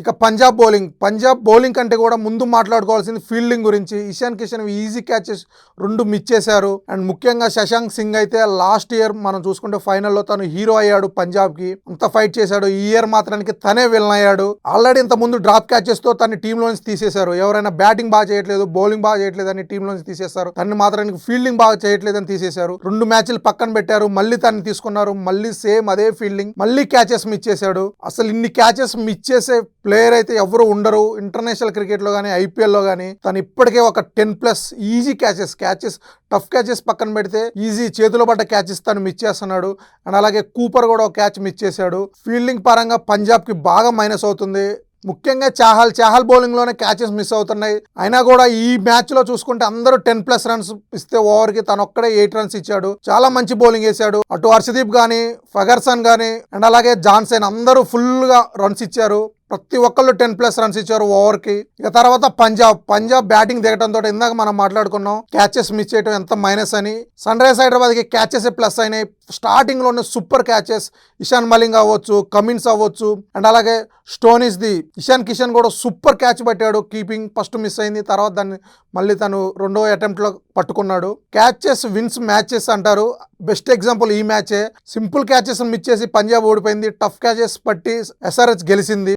ఇక పంజాబ్ బౌలింగ్ కంటే కూడా ముందు మాట్లాడుకోవాల్సింది ఫీల్డింగ్ గురించి. Ishan Kishan easy catches 2 miss చేశారు. అండ్ ముఖ్యంగా శశాంక్ సింగ్ అయితే లాస్ట్ ఇయర్ మనం చూసుకుంటే ఫైనల్లో తను హీరో అయ్యాడు, పంజాబ్కి అంత ఫైట్ చేశాడు. ఈ ఇయర్ మాత్రానికి తనే విలన్ అయ్యాడు. ఆల్రెడీ ఇంత ముందు డ్రాప్ క్యాచెస్తో తన టీంలోంచి తీసేశారు. ఎవరైనా బ్యాటింగ్ బాగా చేయట్లేదు, బౌలింగ్ బాగా చేయట్లేదు అని టీంలోంచి తీసేస్తారు. తను మాత్రానికి ఫీల్డింగ్ బాగా చేయట్లేదని తీసేశారు. 2 మ్యాచ్లు పక్కన పెట్టారు, మళ్ళీ తనని తీసుకున్నారు. మళ్ళీ సేమ్ అదే ఫీల్డింగ్, మళ్ళీ క్యాచెస్ మిస్ చేశాడు. అసలు ఇన్ని క్యాచెస్ మిస్ చేసే ప్లేయర్ అయితే ఎవరు ఉండరు ఇంటర్నేషనల్ క్రికెట్లో కానీ ఐపీఎల్లో కానీ. తను ఇప్పటికే ఒక 10+ ఈజీ క్యాచెస్ టఫ్ క్యాచెస్ పక్కన పెడితే ఈజీ చేతిలో పడ్డ క్యాచెస్ తను మిస్ చేస్తున్నాడు. అండ్ అలాగే కూపర్ కూడా ఒక క్యాచ్ మిస్ చేశాడు. ఫీల్డింగ్ పరంగా పంజాబ్కి బాగా మైనస్ అవుతుంది. ముఖ్యంగా చాహల్ బౌలింగ్లోనే క్యాచెస్ మిస్ అవుతున్నాయి. అయినా కూడా ఈ మ్యాచ్లో చూసుకుంటే అందరూ 10+ రన్స్ ఇస్తే ఓవర్కి తను ఒక్కడే 8 రన్స్ ఇచ్చాడు. చాలా మంచి బౌలింగ్ వేశాడు. అటు హర్షదీప్ కానీ, ఫెగర్సన్ కానీ అండ్ అలాగే జాన్సన్ అందరూ ఫుల్గా రన్స్ ఇచ్చారు. ప్రతి ఒక్కళ్ళు 10+ రన్స్ ఇచ్చారు ఓవర్కి. ఇక తర్వాత పంజాబ్ బ్యాటింగ్ దిగటంతో ఇందాక మనం మాట్లాడుకున్నాం క్యాచెస్ మిస్ చేయడం ఎంత మైనస్ అని. సన్ రైజర్స్ హైదరాబాద్కి క్యాచెస్ ప్లస్ అయినాయి. స్టార్టింగ్లోనే సూపర్ క్యాచెస్, ఇషాన్ మలింగ్ అవ్వచ్చు, కమిన్స్ అవ్వచ్చు అండ్ అలాగే స్టోనిస్ది ఇషాన్ కిషన్ కూడా సూపర్ క్యాచ్ పట్టాడు. కీపింగ్ ఫస్ట్ మిస్ అయింది, తర్వాత దాన్ని మళ్ళీ తను 2వ అటెంప్ట్లో పట్టుకున్నాడు. క్యాచెస్ విన్స్ మ్యాచెస్ అంటారు. బెస్ట్ ఎగ్జాంపుల్ ఈ మ్యాచే. సింపుల్ క్యాచెస్ మిస్ చేసి పంజాబ్ ఓడిపోయింది. టఫ్ క్యాచెస్ పట్టి ఎస్ఆర్హెచ్ గెలిచింది.